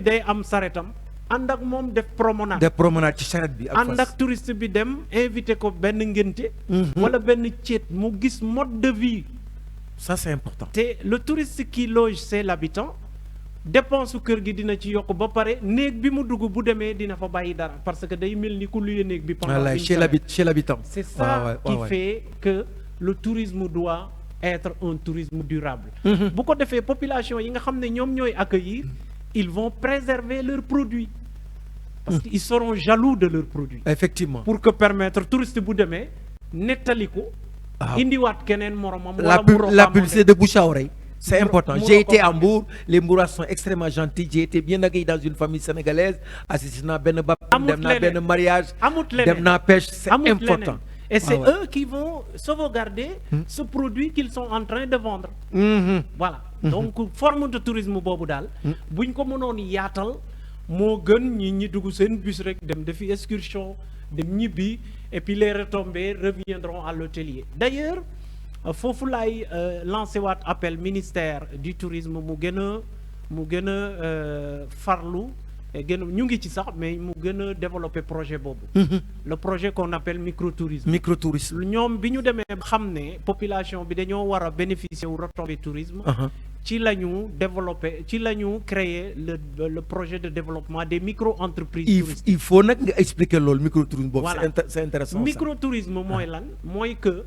day am saretam ànd ak moom def promenade. def promenade ci charrette bi. ànd ak touriste bi dem invité ko benn ngénte wala benn céet mu gis mode de vie. ça c'est important. te le touriste qui loge c'est l'habitant dépense su kër gi dina ci yokk ba pare néeg bi mu dugg bu demee dina fa bàyyi dara parce que day mel ni ku luye néeg bi. pendant une semaine chez l'habitant. c'est ça qui fait que le tourisme doit être un tourisme durable. bu ko defee population yi nga xam ne ñoom ñooy accueillir ils vont préserver leurs produits. parce qu'ils seront jaloux de leurs produits. effectivement pour que permettre touriste bu demee nettali ko. indiwaat keneen moromam. la publicité de bouche à oreille. c'est important. J'ai été à Mbour, les Mbouras sont extrêmement gentils. J'ai été bien accueilli dans une famille sénégalaise. Assisté à ben mariage, ben pêche, c'est important. Et c'est eux qui vont sauvegarder ce produit qu'ils sont en train de vendre. Voilà. Donc forme de tourisme boobu daal. buñ ko mënoon yaatal moo gën ñi dugg seen bus rek dem defi excursion dem ñibbi et puis les retombées reviendront à l'hôtelier. D'ailleurs foofu laay lancé waat appel ministère du tourisme mu gën a farlu ñu ngi ci sax mais mu gën a développer projet boobu. le projet qu'on appelle microtourisme. ñoom bi ñu demee xam ne population bi dañoo war a bénéficier wu retombée tourisme. ci la ñu développer ci la ñu créer le projet de développement des micro-entreprises touristiques. il faut nag nga expliquer loolu microtourisme boobu. c'est intéressant. microtourisme mooy lan mooy que.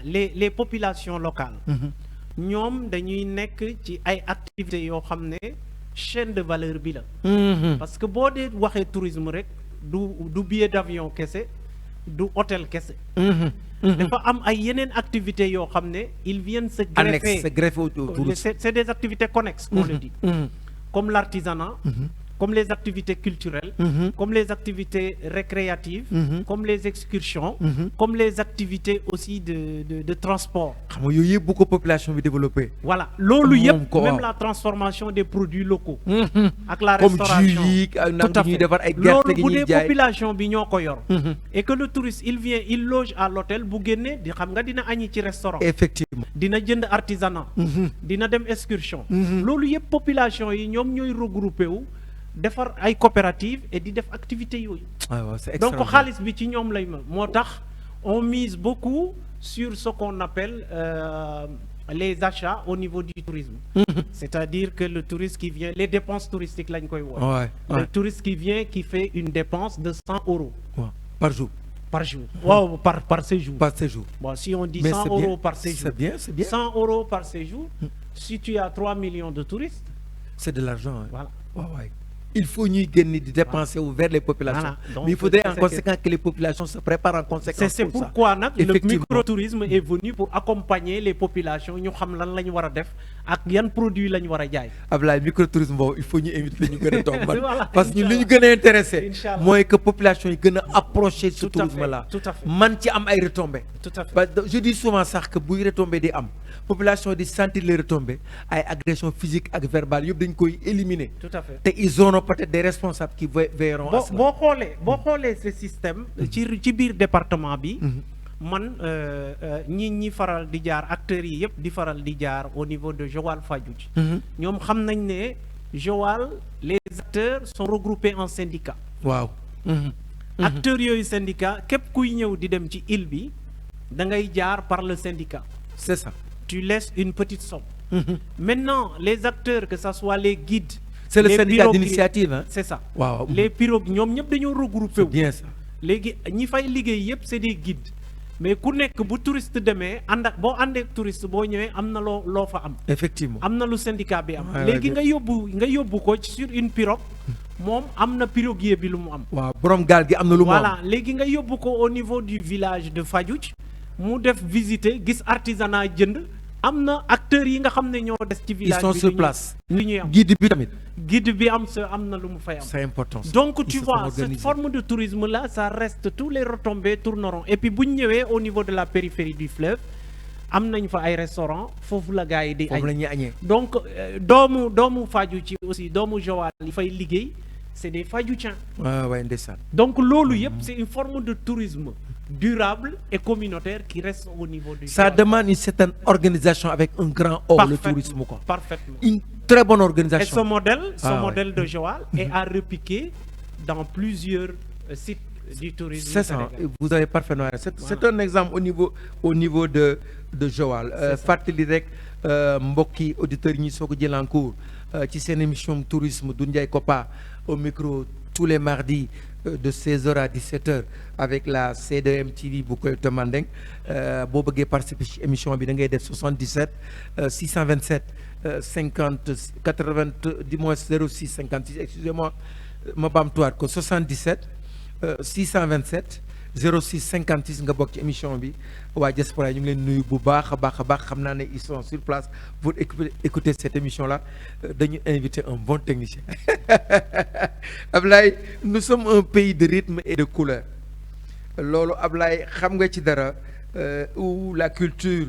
les populations locales ñoom dañuy nekk ci ay activités yoo xam ne chaîne de valeur bi la parce que boo dee waxee tourisme rek du billet d'avion kese du hôtel kese dafa am ay yeneen activités yoo xam ne ils viennent se greffer au tourisme. C'est des activités connexes qu'on le dit comme l'artisanat comme les activités culturelles, comme les activités récréatives, comme les excursions, comme les activités aussi de transport. Il y a beaucoup de population développée. Voilà. Même la transformation des produits locaux. Avec la restauration. Tout à fait. Des populations et que le touriste, il vient, il loge à l'hôtel, dina agni ci restaurant. Effectivement. Dina jënd artisanat. Dina dem excursion. Lolu yépp population yi ñom ñoy regrouper wu defar ay coopératives et di def activités yooyu. Donc xaalis bi ci ñoom lay moo tax on mise beaucoup sur ce qu'on appelle les achats au niveau du tourisme. C'est-à-dire que le touriste qui vient, les dépenses touristiques lañ koy woo. Le touriste qui vient qui fait une dépense de 100 € par jour. Par jour. Wow, par séjour. Par séjour. Bon, si on dit 100 € par séjour. C'est bien. 100 € par séjour. Si tu as 3 millions de touristes. C'est de l'argent. Voilà. Il faut nous gagner de dépenser vers les populations. Donc, mais il faudrait en conséquence que les populations se préparent en conséquence. C'est pourquoi le microtourisme est venu pour accompagner les populations. Nous savons ce que nous devons faire et quels produits nous devons faire. Le microtourisme, il faut nous inviter parce que nous sommes intéressés. Moi, que la population est approcher ce tourisme-là. Tout à fait. Man ci am ay retombées. Tout à fait. Je dis souvent ça que si les retombées des population di sentir les retombées ay agressions physiques et verbales yëpp dañ koy éliminer. Tout à fait. Et ils auront peut-être des responsables qui veilleront à cela. boo xoolee ce système ci biir département bi man ñi faral di jaar acteurs yi yëpp di faral di jaar au niveau de Joal Fadiouth ñoom xam nañ ne Joal les acteurs sont regroupés en syndicats. Waaw. Acteurs yooyu syndicat képp kuy ñëw di dem ci île bi da ngay jaar par le syndicat. C'est ça. Tu laisses une petite somme. Maintenant, les acteurs, que ce soit les guides, c'est le syndicat d'initiative, hein? C'est ça. Wow. Les pirogues, ñom ñep dañu regrouper. C'est bien ça. Légui ñi fay liggéey yépp c'est des guides. Mais ku nekk bu touriste demee boo àndee touriste boo ñëwee am na loo fa am. Effectivement. am na lu syndicat bi am. Léegi nga yóbbu ko sur une pirogue. moom am na piroguier bi lu mu am. waaw borom gaal gi am na lu mu am. Voilà léegi nga yóbbu ko au niveau du village de Fadiouth mu def visiter gis artisanat jënd. am na acteurs yi nga xam ne ñoo des ci village ils sont sur place. li ñuy am guide bi tamit. guide bi am na lu mu fay am. C'est important. Donc tu vois cette forme de tourisme là ça reste, tous les retombées tourneront. Et puis bu ñu ñëwee au niveau de la périphérie du fleuve am nañ fa ay restaurants foofu la gars yi di foofu la ñuy añee. Donc doomu Fadiouth ci aussi doomu Joal yi fay liggéey c'est des Fadiouthins. Ouais, ndeysaan. Donc loolu yëpp c'est une forme de tourisme durable et communautaire qui reste au niveau du ça demande une certaine organisation avec un grand O, le tourisme quoi. Parfaitement. très bonne organisation. Et ce modèle de Joal est à repiquer dans plusieurs sites du tourisme. C'est ça, vous avez parfaitement raison. C'est un exemple au niveau de Joal. Fàttali rek mbokki auditeurs yi ñi soog a jël en cours ci seen émission tourisme du Ndiaye Kopa au micro tous les mardis de 16h à 17h avec la C2M TV bu koy Mandeng boo bëggee participer ci émission bi da ngay def 77 627 50 80 du moins 06 56 excusez-moi ma baamtuwaat ko 77 627 06 56 nga bokk ci émission bi waa diaspora ñu ngi leen nuyu bu baax a baax xam naa ne ils sont sur place pour écouter cette émission là dañu inviter un bon technicien Ablaye nous sommes un pays de rythme et de couleur loolu Ablaye xam nga ci dara où la culture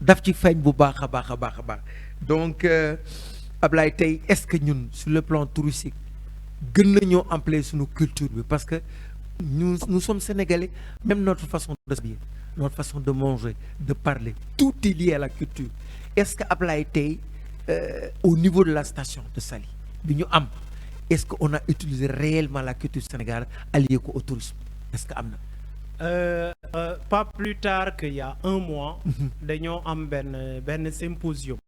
daf ci feeñ bu baax a baax donc Ablaye tey est-ce que ñun sur le plan touristique gën nañoo amplier suñu culture bi parce que nous sommes sénégalais, même notre façon de s'habiller, notre façon de manger, de parler, tout est lié à la culture. Est-ce que Ablaye tey au niveau de la station de Saly bi ñu am est-ce qu'on a utilisé réellement la culture sénégalaise alliée au tourisme? Est-ce que am na? Pas plus tard qu'il y a un mois dañoo am benn symposium.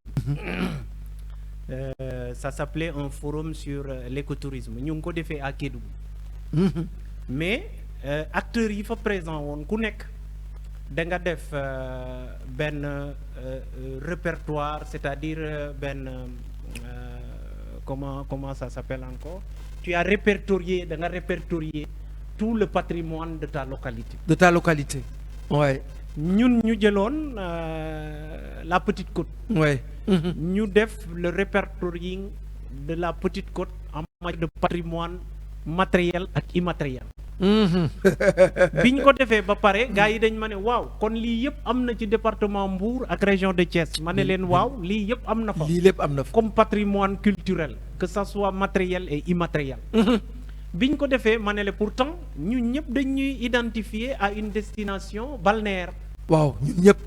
Ça s'appelait un forum sur l'écotourisme ñu ngi ko defee à Kédougou. Mais acteurs yi fa présent woon ku nekk da nga def benn répertoire, c'est-à-dire benn comment ça s'appelle encore? Tu as répertorié, da nga répertorier tout le patrimoine de ta localité. De ta localité. Ouais. ñun ñu jëloon la Petite Côte. Ouais. ñu def le répertoriing de la Petite Côte en matière de patrimoine matériel ak immatériel. biñ ko defee ba pare gars yi dañ ma ne waaw kon lii yëpp am na ci département Mbour ak région de Thiès ma ne leen waaw lii yëpp am na fa. lii lépp am na fa comme patrimoine culturel que ça soit matériel et immatériel. biñ ko defee ma ne leen pourtant ñun ñëpp dañuy identifier à une destination balnéaire. waaw ñun ñëpp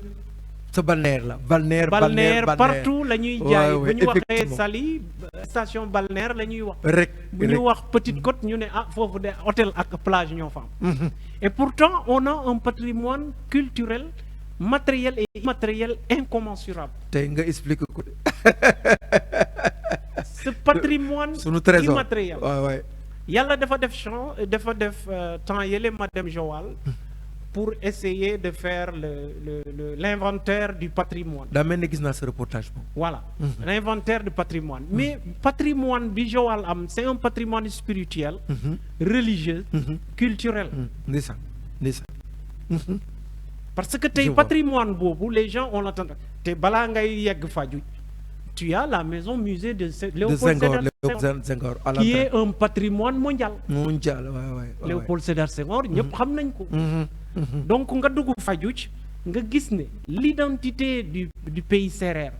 sa balnéaire la. balnéaire partout la ñuy jaay. bu ñu waxee Saly station balnéaire la ñuy wax. rek bu ñu wax Petite Côte ñu ne foofu de hôtel ak plage ñoo fa am. Et pourtant on a un patrimoine culturel matériel et immatériel incommensurable. tey nga expliquer ko. ce patrimoine sunu trésor immatériel. waaw yàlla dafa def temps yële ma dem Joal pour essayer de faire l'inventaire du patrimoine. daa mel ni gis naa ce reportage moom. Voilà, l'inventaire du patrimoine. Mais patrimoine bi Joal am, c'est un patrimoine spirituel, religieux, culturel. Ndeysaan. Parce que tey patrimoine boobu les gens ont l'entendre te balaa ngay yegg Fadiouth tu as la maison musée de Léopold Sédar Senghor qui est un patrimoine mondial. Ouais. Léopold Sédar Senghor ñëpp xam nañ ko. Donc nga dugg Fadiouth nga gis ne l'identité du pays sérère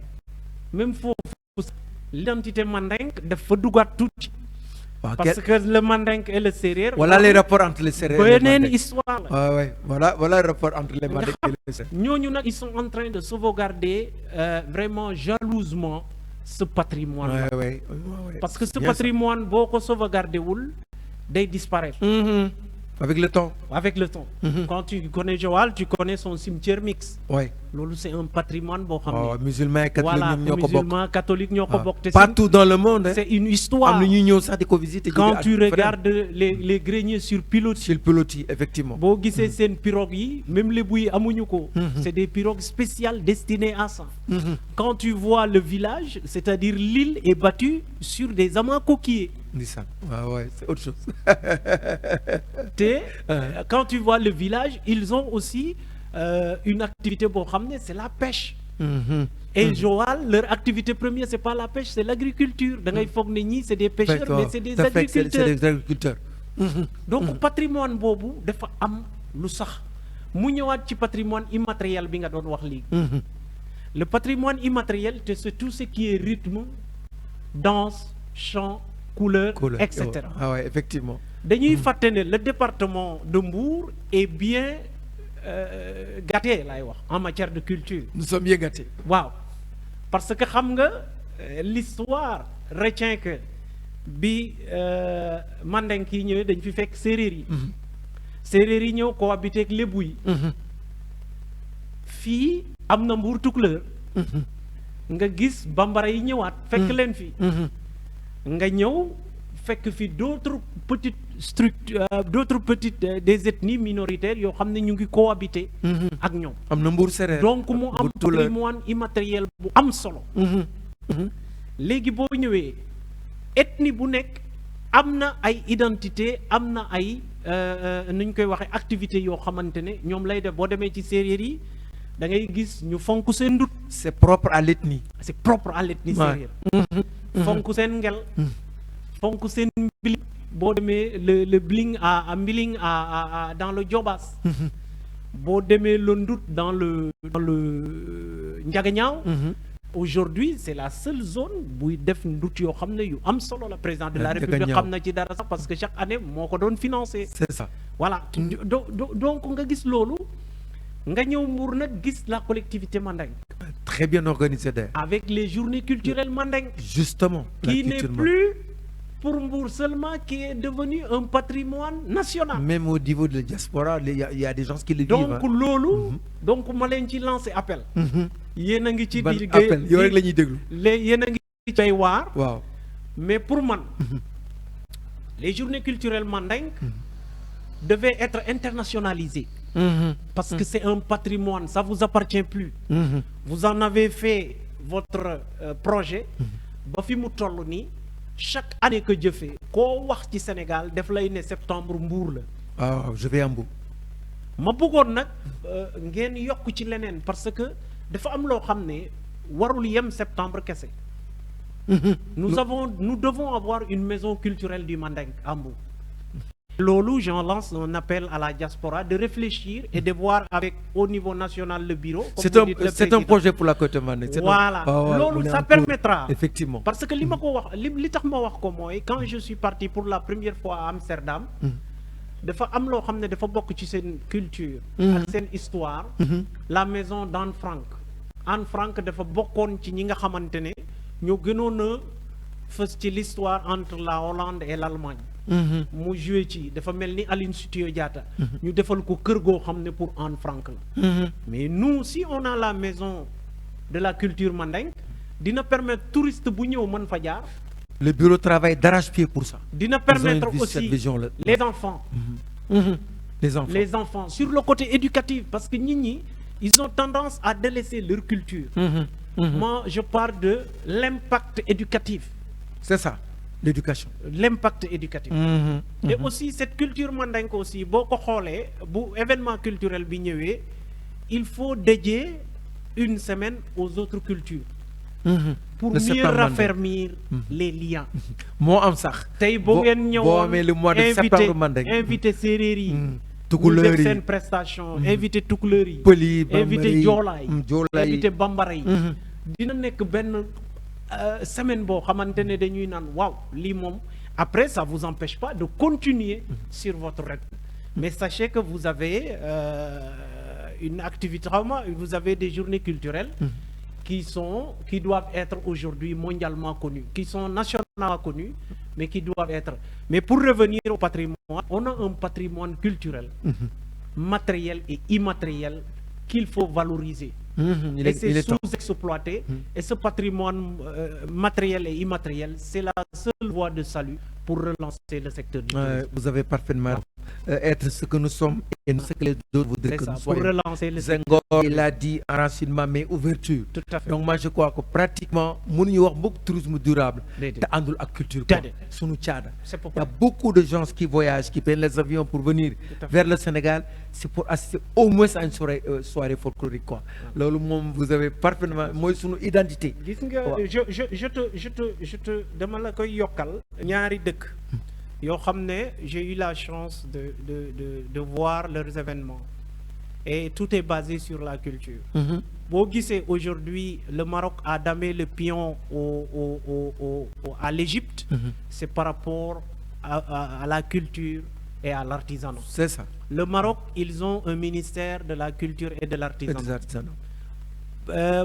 même foofu l'identité mandingue dafa duggaat tuuti. Parce que le mandingue et le sérère. Voilà les rapports entre les sérères et les beneen histoire la. Ouais. Voilà le rapport entre les mandingues et les sérères. ñooñu nag ils sont en train de sauvegarder vraiment jalousement ce patrimoine là. Ouais. Parce que ce patrimoine boo ko sauvegarder wul day disparaître. Avec le temps. Quand tu connais Joal, tu connais son cimetière mixte. Ouais. Loolu c'est un patrimoine boo xam ne. Musulmans et catholiques ñoo ko bokk. Musulmans catholiques ñoo ko bokk. Partout dans le monde. C'est une histoire. am na ñuy ñëw sax di ko visiter. Quand tu regardes les greniers sur pilotis. Sur pilotis effectivement. boo gisee seen pirogue yi même lébu yi amuñu ko. C'est des pirogues spéciales destinées à ça. Quand tu vois le village, c'est-à-dire l'île est battue sur des amas coquillers. Nissan. Ouais, c'est autre chose. Quand tu vois le village, ils ont aussi une activité boo xam ne c'est la pêche. Et Joal, leur activité première c'est pas la pêche, c'est l'agriculture. Da ngay foog ne ñii c'est des pêcheurs mais c'est des agriculteurs. Donc patrimoine boobu dafa am lu sax mu ñëwaat ci patrimoine immatériel bi nga doon wax léegi. Le patrimoine immatériel c'est tout ce qui est rythme, danse, chant, couleur, etc. Ah ouais, effectivement. Dañuy fàtte ne le département de Mbour est bien gâté laay wax en matière de culture. Nous sommes bien gâtés. Waaw parce que xam nga l'histoire retient que bi Mandeng yi ñëwee dañ fi fekk séeréer yi séeréer yi ñëw cohabiter ak lébu yi fii am na Mbuur Tukulóor nga gis bambara yi ñëwaat fekk leen fi nga ñëw fekk fi d'autres petites des ethnies minoritaires yoo xam ne ñu ngi cohabiter ak ñoom am na Mbuur séeréer donc mu am patrimoine immatériel bu am solo léegi boo ñëwee ethnie bu nekk am na ay identité am na ay nu ñu koy waxee activités yoo xamante ne ñoom lay def boo demee ci séeréer yi da ngay gis ñu fonk seen ndut c'est propre à l'ethnie séeréer fonk seen ngel fonk seen mbiling boo demee le bling à mbiling à dans le Diobass boo demee le ndut dans le Njagañaaw aujourd'hui c'est la seule zone buy def ndut yoo xam ne yu am solo la président de la République xam na ci dara sax parce que chaque année moo ko doon financer c'est ça voilà donc nga gis loolu nga ñëw Mbour nag gis la collectivité Mandeng très bien organisée d'ailleurs avec les journées culturelles Mandeng justement qui n'est plus pour Mbour seulement, qui est devenu un patrimoine national. Même au niveau de la diaspora, il y a des gens qui le donc vivent. Loolu donc ma leen ci lancé appel yéen a ngi ci di appel yow rek la ñuy déglu yéen a ngi ci cay waar waaw mais pour man les journées culturelles Mandeng devaient être internationalisées parce que c'est un patrimoine, ça vous appartient plus vous en avez fait votre projet ba fi mu toll nii chaque année que je fais koo wax ci Sénégal def lay ne septembre Mbour la waaw je vais à Mbour ma bëggoon nag ngeen yokk ci leneen parce que dafa am loo xam ne warul yem septembre kese nous devons avoir une maison culturelle du Mandeng à Mbour loolu j'en lance un appel à la diaspora de réfléchir et de voir avec au niveau national le bureau c'est un projet pour la côte Mandeng voilà loolu ça permettra effectivement parce que li ma ko wax li tax ma wax ko mooy quand je suis parti pour la première fois à Amsterdam dafa am loo xam ne dafa bokk ci seen culture ak seen histoire la maison d'Anne Frank Anne Frank dafa bokkoon ci ñi nga xamante ne ñoo gënoon a fës ci l'histoire entre la Hollande et l'Allemagne mu joué ci dafa mel ni Aline Sitoé Diatta ñu defal ko kër goo xam ne pour Anne Frank la mais nous si on a la maison de la culture Mandeng dina permettre touriste bu ñëw mën fa jaar le bureau travaille d'arrache-pied pour ça dina permettre aussi les enfants sur le côté éducatif parce que nit ñi ils ont tendance à délaisser leur culture moi je parle de l'impact éducatif c'est ça l'éducation l'impact éducatif et aussi cette culture Mandeng aussi boo ko xoolee bu événement culturel bi ñëwee il faut dédier une semaine aux autres cultures pour mieux raffermir les liens moo am sax tey boo ngeen ñëwoon le mois de septembre Mandeng invité séeréer yi tukulóor yi seen prestation invité tukulóor yi pël yi invité joolaa yi invité bambara yi dina nekk benn semaine boo xamante ne dañuy naan waaw lii moom après ça vous empêche pas de continuer sur votre rythme mais sachez que vous avez une activité vous avez des journées culturelles qui doivent être aujourd'hui mondialement connues qui sont nationalement connues mais qui doivent être mais pour revenir au patrimoine on a un patrimoine culturel matériel et immatériel qu'il faut valoriser et c'est sous-exploité et ce patrimoine matériel et immatériel c'est la seule voie de salut pour relancer le secteur du tourisme. Vous avez parfaitement être ce que nous sommes et ce que les autres voudraient que nous soyons. Pour relancer le secteur. Il a dit enracinement mais ouverture. Tout à fait. Donc moi je crois que pratiquement mënuñu wax beaucoup de tourisme durable te àndul ak culture sunu caada. Il y a beaucoup de gens qui voyagent qui prennent les avions pour venir vers le Sénégal c'est pour assister au moins à une soirée folklorique quoi. Loolu moom vous avez parfaitement mooy sunu identité. Gis nga je te dama la koy yokkal ñaari dëkk yoo xam ne j'ai eu la chance de voir leurs événements et tout est basé sur la culture boo gisee aujourd'hui le Maroc a damé le pion à l'Égypte c'est par rapport à la culture et à l'artisanat. C'est ça. Le Maroc ils ont un ministère de la culture et de l'artisanat.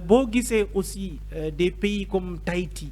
boo gisee aussi des pays comme Tahiti